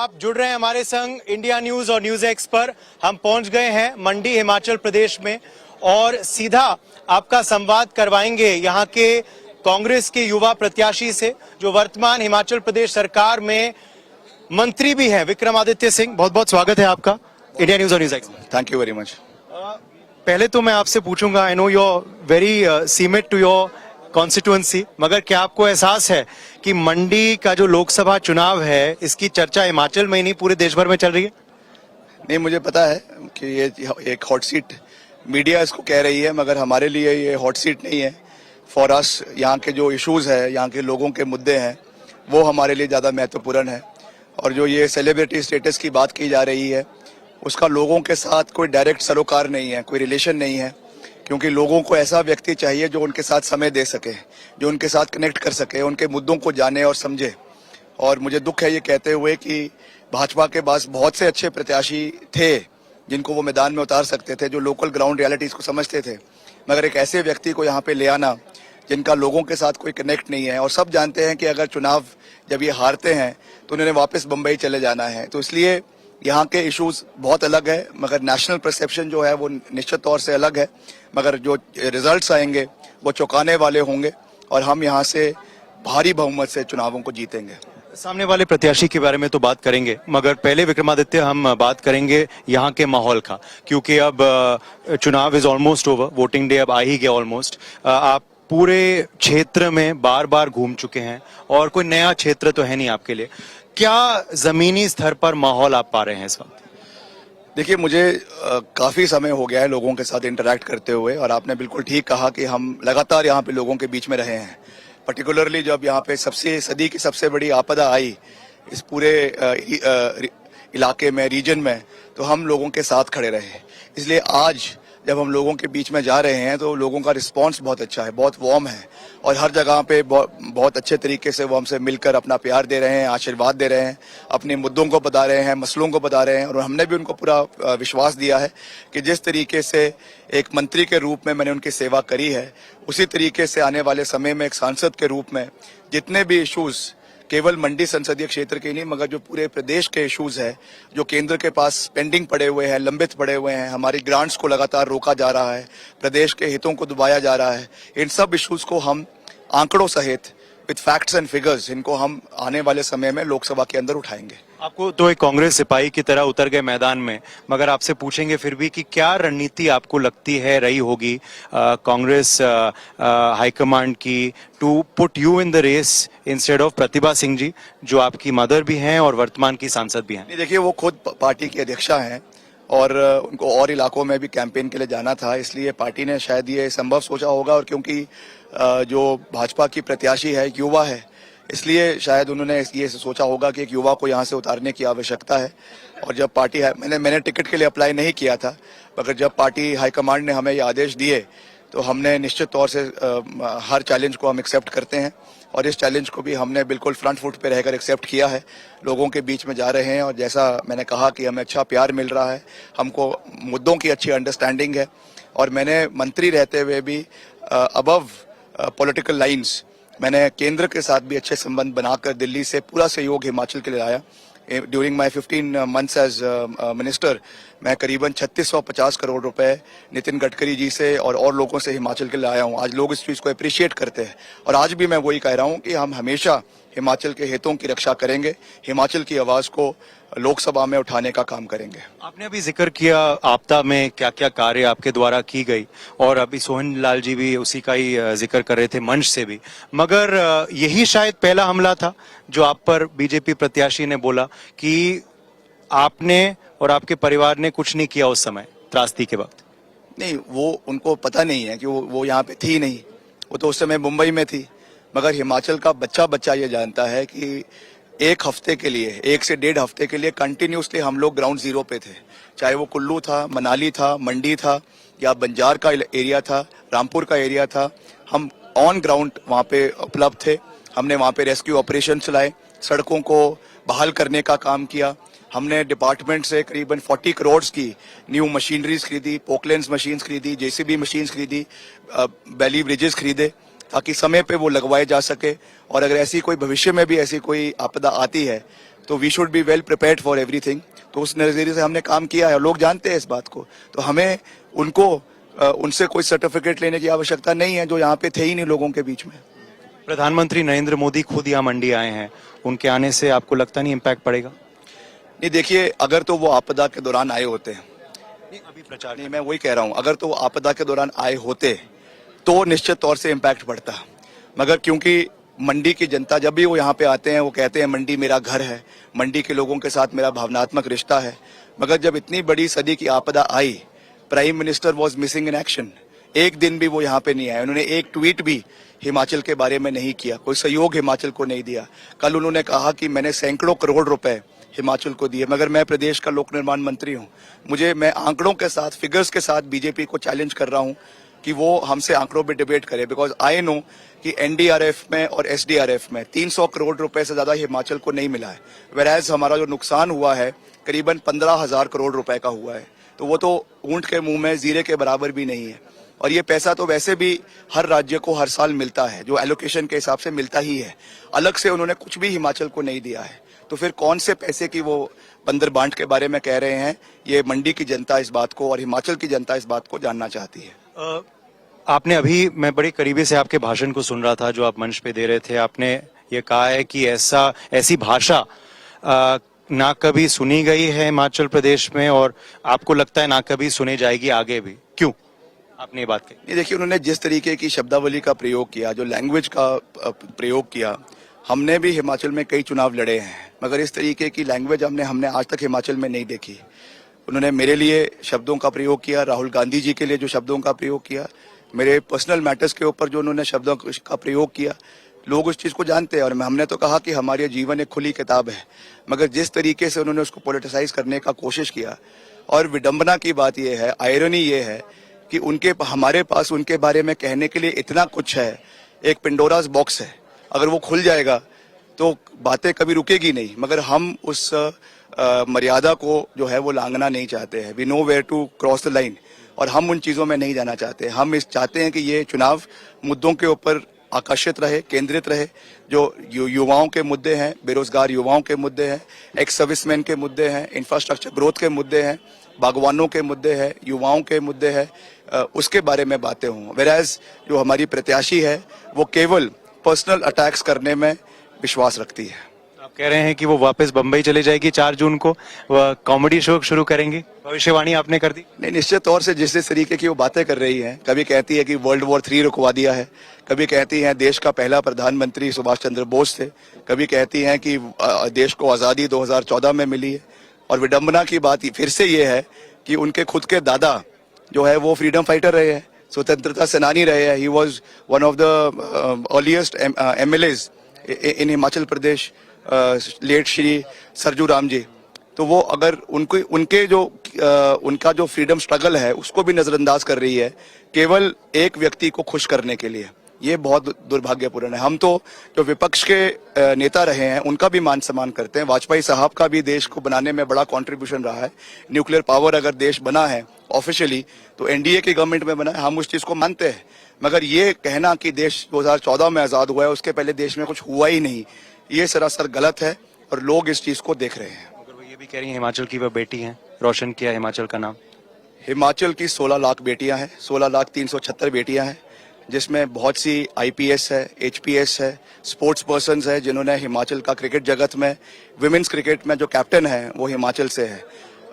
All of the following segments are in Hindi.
आप जुड़ रहे हैं हमारे संग इंडिया न्यूज और न्यूज एक्स पर। हम पहुंच गए हैं मंडी हिमाचल प्रदेश में और सीधा आपका संवाद करवाएंगे यहाँ के कांग्रेस के युवा प्रत्याशी से जो वर्तमान हिमाचल प्रदेश सरकार में मंत्री भी हैं, विक्रमादित्य सिंह। बहुत बहुत स्वागत है आपका इंडिया न्यूज और News X. Thank you very much. पहले तो मैं आपसे पूछूंगा, I know your very committed to your constituency, मगर क्या आपको एहसास है कि मंडी का जो लोकसभा चुनाव है इसकी चर्चा हिमाचल में ही नहीं पूरे देश भर में चल रही है? नहीं, मुझे पता है कि ये एक हॉट सीट मीडिया इसको कह रही है, मगर हमारे लिए ये हॉट सीट नहीं है। फॉर अस यहाँ के जो इश्यूज है, यहाँ के लोगों के मुद्दे हैं, वो हमारे लिए ज़्यादा महत्वपूर्ण है। और जो ये सेलिब्रिटी स्टेटस की बात की जा रही है, उसका लोगों के साथ कोई डायरेक्ट सरोकार नहीं है, कोई रिलेशन नहीं है, क्योंकि लोगों को ऐसा व्यक्ति चाहिए जो उनके साथ समय दे सके, जो उनके साथ कनेक्ट कर सके, उनके मुद्दों को जाने और समझे। और मुझे दुख है ये कहते हुए कि भाजपा के पास बहुत से अच्छे प्रत्याशी थे जिनको वो मैदान में उतार सकते थे, जो लोकल ग्राउंड रियलिटीज को समझते थे, मगर एक ऐसे व्यक्ति को यहाँ पे ले आना जिनका लोगों के साथ कोई कनेक्ट नहीं है। और सब जानते हैं कि अगर चुनाव जब ये हारते हैं तो उन्होंने वापस बम्बई चले जाना है। तो इसलिए यहाँ के इश्यूज बहुत अलग है, मगर नेशनल परसेप्शन जो है वो निश्चित तौर से अलग है। मगर जो रिजल्ट्स आएंगे वो चौंकाने वाले होंगे और हम यहाँ से भारी बहुमत से चुनावों को जीतेंगे। सामने वाले प्रत्याशी के बारे में तो बात करेंगे, मगर पहले विक्रमादित्य हम बात करेंगे यहाँ के माहौल का, क्योंकि अब चुनाव is almost over, voting day अब आ ही गया ऑलमोस्ट। आप पूरे क्षेत्र में बार बार घूम चुके हैं और कोई नया क्षेत्र तो है नहीं आपके लिए। क्या जमीनी स्तर पर माहौल आप पा रहे हैं इस वक्त? देखिए, मुझे काफ़ी समय हो गया है लोगों के साथ इंटरैक्ट करते हुए, और आपने बिल्कुल ठीक कहा कि हम लगातार यहाँ पे लोगों के बीच में रहे हैं। पर्टिकुलरली जब यहाँ पे सदी की सबसे बड़ी आपदा आई इस पूरे इलाके में, रीजन में, तो हम लोगों के साथ खड़े रहे। इसलिए आज जब हम लोगों के बीच में जा रहे हैं तो लोगों का रिस्पांस बहुत अच्छा है, बहुत वार्म है, और हर जगह पे बहुत अच्छे तरीके से वो हमसे मिलकर अपना प्यार दे रहे हैं, आशीर्वाद दे रहे हैं, अपने मुद्दों को बता रहे हैं, मसलों को बता रहे हैं। और हमने भी उनको पूरा विश्वास दिया है कि जिस तरीके से एक मंत्री के रूप में मैंने उनकी सेवा करी है, उसी तरीके से आने वाले समय में एक सांसद के रूप में जितने भी इशूज़ केवल मंडी संसदीय क्षेत्र के नहीं मगर जो पूरे प्रदेश के इश्यूज है, जो केंद्र के पास पेंडिंग पड़े हुए हैं, लंबित पड़े हुए हैं, हमारी ग्रांट्स को लगातार रोका जा रहा है, प्रदेश के हितों को दबाया जा रहा है, इन सब इश्यूज को हम आंकड़ों सहित विद फैक्ट्स एंड फिगर्स इनको हम आने वाले समय में लोकसभा के अंदर उठाएंगे। आपको तो एक कांग्रेस सिपाही की तरह उतर गए मैदान में, मगर आपसे पूछेंगे फिर भी कि क्या रणनीति आपको लगती है रही होगी कांग्रेस हाईकमांड की to put you in the race instead of Pratibha Singh ji, जो आपकी मदर भी हैं और वर्तमान की सांसद भी हैं? देखिए, वो खुद पार्टी की अध्यक्षा हैं और उनको और इलाकों में भी कैंपेन के लिए जाना था, इसलिए पार्टी ने शायद ये संभव सोचा होगा। और क्योंकि जो भाजपा की प्रत्याशी है एक युवा है, इसलिए शायद उन्होंने ये सोचा होगा कि एक युवा को यहाँ से उतारने की आवश्यकता है। और जब पार्टी मैंने टिकट के लिए अप्लाई नहीं किया था, मगर जब पार्टी हाईकमांड ने हमें ये आदेश दिए तो हमने निश्चित तौर से हर चैलेंज को हम एक्सेप्ट करते हैं, और इस चैलेंज को भी हमने बिल्कुल फ्रंट फुट पे रहकर एक्सेप्ट किया है। लोगों के बीच में जा रहे हैं, और जैसा मैंने कहा कि हमें अच्छा प्यार मिल रहा है, हमको मुद्दों की अच्छी अंडरस्टैंडिंग है। और मैंने मंत्री रहते हुए भी अबव पॉलिटिकल लाइंस मैंने केंद्र के साथ भी अच्छे संबंध बनाकर दिल्ली से पूरा सहयोग हिमाचल के लिए आया। During my 15 months as minister मैं करीबन 3650 करोड़ रुपए नितिन गडकरी जी से और लोगों से हिमाचल के लिए आया हूं। आज लोग इस चीज़ को अप्रिशिएट करते हैं, और आज भी मैं वही कह रहा हूं कि हम हमेशा हिमाचल के हितों की रक्षा करेंगे, हिमाचल की आवाज़ को लोकसभा में उठाने का काम करेंगे। आपने अभी जिक्र किया आपदा में क्या क्या कार्य आपके द्वारा की गई, और अभी सोहन लाल जी भी उसी का ही जिक्र कर रहे थे मंच से भी, मगर यही शायद पहला हमला था जो आप पर बीजेपी प्रत्याशी ने बोला कि आपने और आपके परिवार ने कुछ नहीं किया उस समय त्रासदी के वक्त। नहीं, वो उनको पता नहीं है कि वो यहाँ पे थी नहीं, वो तो उस समय मुंबई में थी। मगर हिमाचल का बच्चा ये जानता है कि एक हफ्ते के लिए, 1 से 1.5 हफ्ते के लिए कंटिन्यूसली हम लोग ग्राउंड जीरो पे थे। चाहे वो कुल्लू था, मनाली था, मंडी था, या बंजार का एरिया था, रामपुर का एरिया था, हम ऑन ग्राउंड वहाँ पे उपलब्ध थे। हमने वहाँ पे रेस्क्यू ऑपरेशन चलाए, सड़कों को बहाल करने का काम किया। हमने डिपार्टमेंट से करीबन 40 करोड़ की न्यू मशीनरीज खरीदी, पोकलेंस मशीन्स खरीदी, जेसीबी मशीन्स खरीदी, बैली ब्रिजेस खरीदे, ताकि समय पे वो लगवाए जा सके। और अगर ऐसी कोई भविष्य में भी ऐसी कोई आपदा आती है तो we should be well prepared for everything. तो उस नजरिए से हमने काम किया है और लोग जानते हैं इस बात को। तो हमें उनसे कोई सर्टिफिकेट लेने की आवश्यकता नहीं है जो यहाँ पे थे ही नहीं लोगों के बीच में। प्रधानमंत्री नरेंद्र मोदी खुद यहाँ मंडी आए हैं, उनके आने से आपको लगता नहीं इम्पैक्ट पड़ेगा? नहीं देखिए, अगर तो वो आपदा के दौरान आए होते हैं, नहीं अभी प्रचार नहीं मैं वही कह रहा हूँ, अगर तो वो आपदा के दौरान आए होते तो निश्चित तौर से इम्पैक्ट पड़ता। मगर क्योंकि मंडी की जनता जब भी वो यहाँ पे आते हैं वो कहते हैं मंडी मेरा घर है, मंडी के लोगों के साथ मेरा भावनात्मक रिश्ता है। मगर जब इतनी बड़ी सदी की आपदा आई, prime minister was missing in action. एक दिन भी वो यहाँ पे नहीं आए, उन्होंने एक ट्वीट भी हिमाचल के बारे में नहीं किया, कोई सहयोग हिमाचल को नहीं दिया। कल उन्होंने कहा कि मैंने सैकड़ों करोड़ रुपए हिमाचल को दिए, मगर मैं प्रदेश का लोक निर्माण मंत्री हूँ। मैं आंकड़ों के साथ, फिगर्स के साथ बीजेपी को चैलेंज कर रहा हूँ कि वो हमसे आंकड़ों पे डिबेट करे। बिकॉज आई नो कि एनडीआरएफ में और एसडीआरएफ में 300 करोड़ रुपए से ज्यादा हिमाचल को नहीं मिला है, वेराज हमारा जो नुकसान हुआ है करीबन 15,000 करोड़ रुपए का हुआ है। तो वो तो ऊंट के मुंह में जीरे के बराबर भी नहीं है। और ये पैसा तो वैसे भी हर राज्य को हर साल मिलता है, जो एलोकेशन के हिसाब से मिलता ही है। अलग से उन्होंने कुछ भी हिमाचल को नहीं दिया है। तो फिर कौन से पैसे की वो बंदर बांट के बारे में कह रहे हैं? ये मंडी की जनता इस बात को और हिमाचल की जनता इस बात को जानना चाहती है। आपने अभी, मैं बड़े करीबी से आपके भाषण को सुन रहा था जो आप मंच पे दे रहे थे, आपने ये कहा है कि ऐसी भाषा ना कभी सुनी गई है हिमाचल प्रदेश में और आपको लगता है ना कभी सुनी जाएगी आगे भी। क्यों आपने ये बात कही? ये देखिए, उन्होंने जिस तरीके की शब्दावली का प्रयोग किया, जो लैंग्वेज का प्रयोग किया, हमने भी हिमाचल में कई चुनाव लड़े हैं, मगर इस तरीके की लैंग्वेज हमने आज तक हिमाचल में नहीं देखी। उन्होंने मेरे लिए शब्दों का प्रयोग किया, राहुल गांधी जी के लिए जो शब्दों का प्रयोग किया, मेरे पर्सनल मैटर्स के ऊपर जो उन्होंने शब्दों का प्रयोग किया, लोग उस चीज को जानते हैं। और हमने तो कहा कि हमारे जीवन एक खुली किताब है, मगर जिस तरीके से उन्होंने उसको पॉलिटिसाइज करने का कोशिश किया, और विडंबना की बात यह है, आयरनी ये है कि हमारे पास उनके बारे में कहने के लिए इतना कुछ है। एक पिंडोरास बॉक्स है, अगर वो खुल जाएगा तो बातें कभी रुकेगी नहीं। मगर हम उस मर्यादा को जो है वो लांघना नहीं चाहते हैं। We know where to cross the line, और हम उन चीजों में नहीं जाना चाहते। हम चाहते हैं कि ये चुनाव मुद्दों के ऊपर आकर्षित रहे, केंद्रित रहे। जो युवाओं के मुद्दे हैं, बेरोजगार युवाओं के मुद्दे हैं, एक्स सर्विसमैन के मुद्दे हैं, इंफ्रास्ट्रक्चर ग्रोथ के मुद्दे हैं, बागवानों के मुद्दे हैं, युवाओं के मुद्दे हैं, उसके बारे में बातें हों। वेराज जो हमारी प्रत्याशी है वो केवल पर्सनल अटैक्स करने में विश्वास रखती है। आप कह रहे हैं कि वो वापस बंबई चले जाएगी 4 जून को, वह कॉमेडी शो शुरू करेंगी, भविष्यवाणी आपने कर दी? नहीं, निश्चित तौर से जिस तरीके की वो बातें कर रही हैं, कभी कहती है कि वर्ल्ड वॉर 3 रुकवा दिया है, कभी कहती हैं देश का पहला प्रधानमंत्री सुभाष चंद्र बोस थे, कभी कहती हैं कि देश को आज़ादी 2014 में मिली है। और विडंबना की बात फिर से ये है कि उनके खुद के दादा जो है वो फ्रीडम फाइटर रहे हैं, स्वतंत्रता सेनानी रहे हैं। He was one of the earliest MLAs in Himachal Pradesh, late Shri Sarju Ram ji. तो वो अगर उनका जो फ्रीडम स्ट्रगल है उसको भी नजरअंदाज कर रही है केवल एक व्यक्ति को खुश करने के लिए, ये बहुत दुर्भाग्यपूर्ण है। हम तो जो विपक्ष के नेता रहे हैं उनका भी मान सम्मान करते हैं। वाजपेयी साहब का भी देश को बनाने में बड़ा कंट्रीब्यूशन रहा है। न्यूक्लियर पावर अगर देश बना है ऑफिशियली तो एनडीए की गवर्नमेंट में बना है, हम उस चीज को मानते हैं। मगर ये कहना कि देश 2014 में आजाद हुआ है, उसके पहले देश में कुछ हुआ ही नहीं, ये सरासर गलत है और लोग इस चीज को देख रहे हैं। मगर वो ये भी कह रही है हिमाचल की वह बेटी हैं, रोशन किया हिमाचल का नाम। हिमाचल की 16 लाख बेटियां हैं, 16,376 बेटियां हैं, जिसमें बहुत सी IPS है, HPS है, स्पोर्ट्स पर्सन्स है जिन्होंने हिमाचल का क्रिकेट जगत में, विमेंस क्रिकेट में जो कैप्टन है वो हिमाचल से है।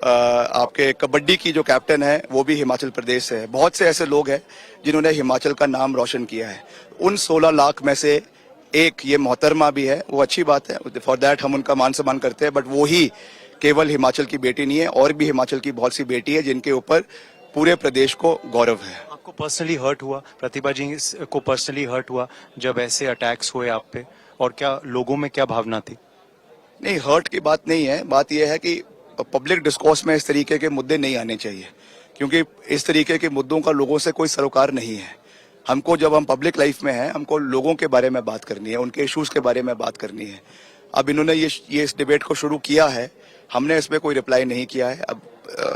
आपके कबड्डी की जो कैप्टन है वो भी हिमाचल प्रदेश से है। बहुत से ऐसे लोग हैं जिन्होंने हिमाचल का नाम रोशन किया है। उन 16 लाख में से एक ये मोहतरमा भी है, वो अच्छी बात है, फॉर दैट हम उनका मान सम्मान करते हैं। बट वो ही केवल हिमाचल की बेटी नहीं है, और भी हिमाचल की बहुत सी बेटी है जिनके ऊपर पूरे प्रदेश को गौरव है। आपको पर्सनली हर्ट हुआ, प्रतिभा जी को पर्सनली हर्ट हुआ जब ऐसे अटैक्स हुए आप पे, और क्या लोगों में क्या भावना थी? नहीं, हर्ट की बात नहीं है। बात यह है कि पब्लिक डिस्कोर्स में इस तरीके के मुद्दे नहीं आने चाहिए, क्योंकि इस तरीके के मुद्दों का लोगों से कोई सरोकार नहीं है। हमको, जब हम पब्लिक लाइफ में हैं, हमको लोगों के बारे में बात करनी है, उनके इश्यूज के बारे में बात करनी है। अब इन्होंने ये इस डिबेट को शुरू किया है, हमने इसमें कोई रिप्लाई नहीं किया है। अब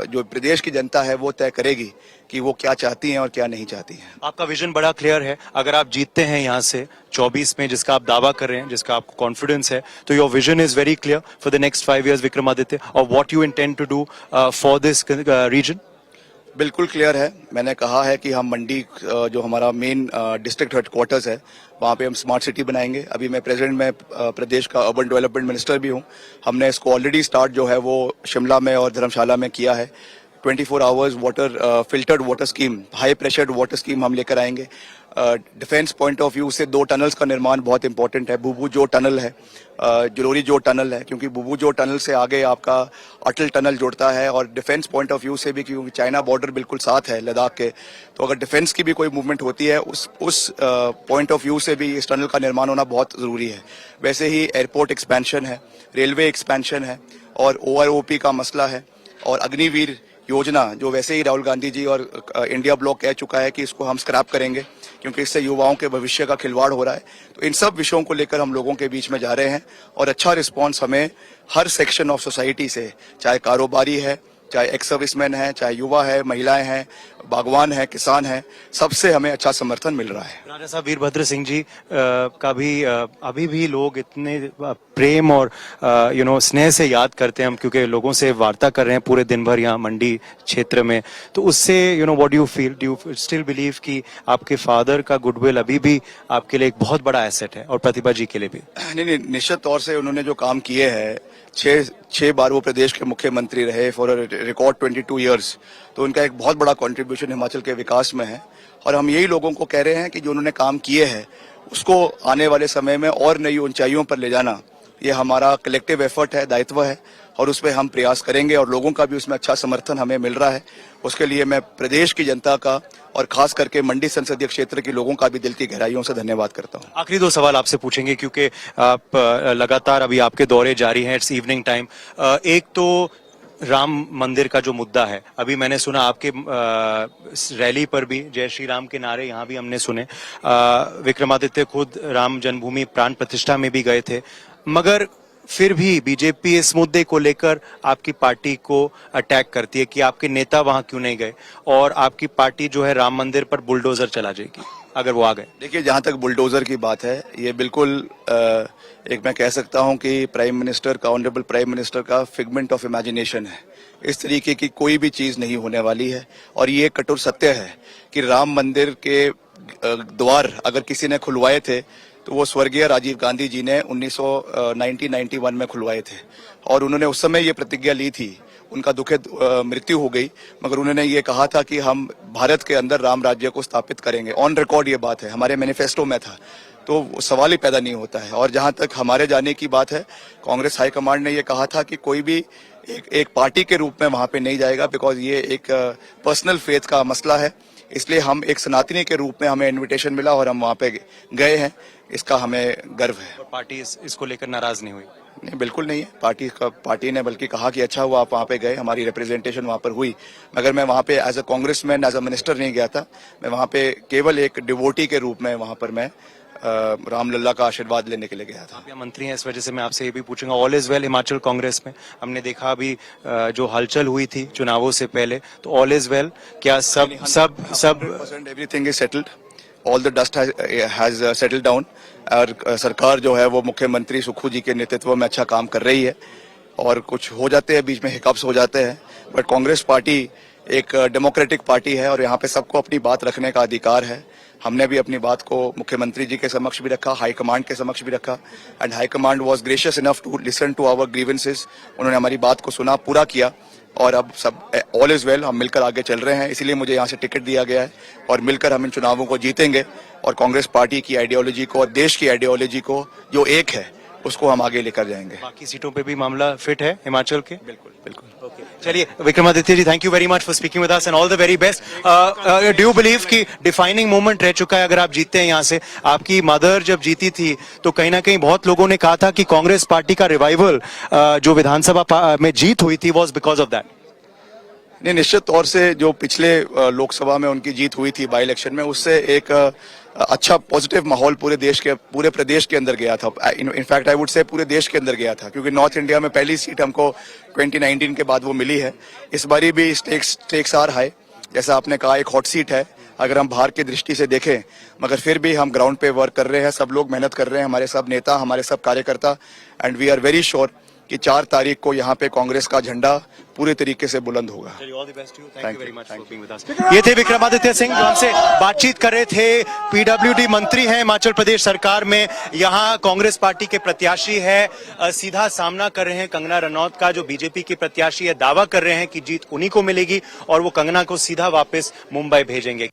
जो प्रदेश की जनता है वो तय करेगी कि वो क्या चाहती हैं और क्या नहीं चाहती हैं। आपका विजन बड़ा क्लियर है। अगर आप जीतते हैं यहाँ से 24 में, जिसका आप दावा कर रहे हैं, जिसका आपको कॉन्फिडेंस है, तो your vision is very clear for the next 5 years Vikramaditya, और what you intend to do for this region. बिल्कुल क्लियर है। मैंने कहा है कि हम मंडी जो हमारा मेन डिस्ट्रिक्ट हेडक्वार्टर्स है वहाँ पे हम स्मार्ट सिटी बनाएंगे। अभी मैं प्रेजेंट में प्रदेश का अर्बन डेवलपमेंट मिनिस्टर भी हूँ। हमने इसको ऑलरेडी स्टार्ट जो है वो शिमला में और धर्मशाला में किया है। 24 hours water filtered water scheme, high pressured water scheme हम लेकर आएंगे। डिफेंस पॉइंट ऑफ व्यू से 2 टनल्स का निर्माण बहुत इंपॉर्टेंट है। बुबू जो टनल है, जलोरी जो टनल है, क्योंकि बुबू जो टनल से आगे आपका अटल टनल जुड़ता है, और डिफेंस पॉइंट ऑफ व्यू से भी, क्योंकि चाइना बॉर्डर बिल्कुल साथ है लद्दाख के, तो अगर डिफेंस की भी कोई मूवमेंट होती है उस पॉइंट ऑफ व्यू से भी इस टनल का निर्माण होना बहुत जरूरी है। वैसे ही एयरपोर्ट एक्सपेंशन है, रेलवे एक्सपेंशन है, और OROP का मसला है, और अग्निवीर योजना जो वैसे ही राहुल गांधी जी और इंडिया ब्लॉक कह चुका है कि इसको हम स्क्रैप करेंगे क्योंकि इससे युवाओं के भविष्य का खिलवाड़ हो रहा है। तो इन सब विषयों को लेकर हम लोगों के बीच में जा रहे हैं, और अच्छा रिस्पांस हमें हर सेक्शन ऑफ सोसाइटी से, चाहे कारोबारी है, चाहे एक्स सर्विसमैन है, चाहे युवा है, महिलाएं हैं, बागवान है, किसान है, सबसे हमें अच्छा समर्थन मिल रहा है। राजा साहब, वीरभद्र सिंह जी का भी अभी भी लोग इतने प्रेम और स्नेह से याद करते हैं हम, क्योंकि लोगों से वार्ता कर रहे हैं पूरे दिन भर यहाँ मंडी क्षेत्र में, तो उससे what do you feel, do you still believe कि आपके फादर का गुडविल अभी भी आपके लिए एक बहुत बड़ा एसेट है, और प्रतिभा जी के लिए भी? नहीं, निश्चित तौर से उन्होंने जो काम किए हैं, छह बार वो प्रदेश के मुख्यमंत्री रहे फॉर रिकॉर्ड 22 ईयर्स, तो उनका एक बहुत बड़ा कंट्रीब्यूशन हिमाचल के विकास में है। और हम यही लोगों को कह रहे हैं कि जो उन्होंने काम किए हैं उसको आने वाले समय में और नई ऊंचाइयों पर ले जाना, ये हमारा कलेक्टिव एफर्ट है, दायित्व है, और उस पर हम प्रयास करेंगे, और लोगों का भी उसमें अच्छा समर्थन हमें मिल रहा है। उसके लिए मैं प्रदेश की जनता का और खास करके मंडी संसदीय क्षेत्र के लोगों का भी दिल की गहराइयों से धन्यवाद करता हूं। आखिरी 2 सवाल आपसे पूछेंगे, क्योंकि आप लगातार अभी आपके दौरे जारी हैं, इट्स इवनिंग टाइम। एक तो राम मंदिर का जो मुद्दा है, अभी मैंने सुना आपके रैली पर भी जय श्री राम के नारे यहाँ भी हमने सुने। विक्रमादित्य खुद राम जन्मभूमि प्राण प्रतिष्ठा में भी गए थे, मगर फिर भी बीजेपी इस मुद्दे को लेकर आपकी पार्टी को अटैक करती है कि आपके नेता वहां क्यों नहीं गए, और आपकी पार्टी जो है राम मंदिर पर बुलडोजर चला जाएगी अगर वो आ गए। देखिए, जहां तक बुलडोजर की बात है, ये बिल्कुल एक मैं कह सकता हूं कि प्राइम मिनिस्टर का, ऑनरेबल प्राइम मिनिस्टर का फिगमेंट ऑफ इमेजिनेशन है। इस तरीके की कोई भी चीज नहीं होने वाली है, और ये कठोर सत्य है कि राम मंदिर के द्वार अगर किसी ने खुलवाए थे तो वो स्वर्गीय राजीव गांधी जी ने 1991 में खुलवाए थे, और उन्होंने उस समय ये प्रतिज्ञा ली थी। उनका दुखद मृत्यु हो गई, मगर उन्होंने ये कहा था कि हम भारत के अंदर राम राज्य को स्थापित करेंगे। ऑन रिकॉर्ड ये बात है, हमारे मैनिफेस्टो में था, तो सवाल ही पैदा नहीं होता है। और जहां तक हमारे जाने की बात है, कांग्रेस हाईकमांड ने ये कहा था कि कोई भी एक पार्टी के रूप में वहां पे नहीं जाएगा, बिकॉज ये एक पर्सनल फेथ का मसला है। इसलिए हम एक सनातनी के रूप में, हमें इनविटेशन मिला और हम वहां पे गए हैं, इसका हमें गर्व है। और पार्टी इसको लेकर नाराज नहीं हुई? नहीं, बिल्कुल नहीं है। पार्टी ने बल्कि कहा कि अच्छा हुआ आप वहाँ पे गए, हमारी रिप्रेजेंटेशन वहाँ पर हुई। मगर मैं वहाँ पे as a congressman, as a minister नहीं गया था। मैं वहाँ पे केवल एक डिवोटी के रूप में वहाँ पर मैं रामलला का आशीर्वाद लेने के लिए गया था। आप यहाँ मंत्री हैं, इस वजह से मैं आपसे ये भी पूछूंगा, all is well Himachal Congress में? हमने देखा अभी जो हलचल हुई थी चुनावों से पहले, तो ऑल इज वेल क्या? सब everything is settled, all the dust has settled down, और सरकार जो है वो मुख्यमंत्री सुक्खू जी के नेतृत्व में अच्छा काम कर रही है। और कुछ हो जाते हैं बीच में, हिकअप्स हो जाते हैं, बट कांग्रेस पार्टी एक डेमोक्रेटिक पार्टी है, और यहाँ पे सबको अपनी बात रखने का अधिकार है। हमने भी अपनी बात को मुख्यमंत्री जी के समक्ष भी रखा, हाईकमांड के समक्ष भी रखा, and high command was gracious enough to listen to our grievances. उन्होंने हमारी बात को सुना, पूरा किया, और अब सब ऑल इज वेल, हम मिलकर आगे चल रहे हैं। इसीलिए मुझे यहाँ से टिकट दिया गया है, और मिलकर हम इन चुनावों को जीतेंगे, और कांग्रेस पार्टी की आइडियोलॉजी को और देश की आइडियोलॉजी को जो एक है उसको हम आगे लेकर जाएंगे। बाकी सीटों पे भी मामला फिट है हिमाचल के? बिल्कुल बिल्कुल। चलिए Vikramaditya ji, thank you very much for speaking with us and all the very best. Do you believe कि डिफाइनिंग मोमेंट रह चुका है अगर आप जीतते हैं यहाँ से? आपकी मदर जब जीती थी तो कहीं ना कहीं बहुत लोगों ने कहा था कि कांग्रेस पार्टी का रिवाइवल जो विधानसभा में जीत हुई थी वॉज बिकॉज ऑफ दैट। नहीं, निश्चित तौर से जो पिछले लोकसभा में उनकी जीत हुई थी बाई इलेक्शन में, उससे एक अच्छा पॉजिटिव माहौल पूरे प्रदेश के अंदर गया था। इनफैक्ट आई वुड से पूरे देश के अंदर गया था, क्योंकि नॉर्थ इंडिया में पहली सीट हमको 2019 के बाद वो मिली है। इस बारी भी स्टेक्स आर हाई, जैसा आपने कहा एक हॉट सीट है अगर हम बाहर की दृष्टि से देखें, मगर फिर भी हम ग्राउंड पे वर्क कर रहे हैं, सब लोग मेहनत कर रहे हैं, हमारे सब नेता, हमारे सब कार्यकर्ता, and we are very sure कि 4 तारीख को यहाँ पे कांग्रेस का झंडा पूरे तरीके से बुलंद होगा। ये थे विक्रमादित्य सिंह जो हमसे बातचीत कर रहे थे। पीडब्ल्यूडी मंत्री हैं हिमाचल प्रदेश सरकार में, यहाँ कांग्रेस पार्टी के प्रत्याशी है, सीधा सामना कर रहे हैं कंगना रनौत का, जो बीजेपी की प्रत्याशी है। दावा कर रहे हैं कि जीत उन्हीं को मिलेगी और वो कंगना को सीधा वापस मुंबई भेजेंगे।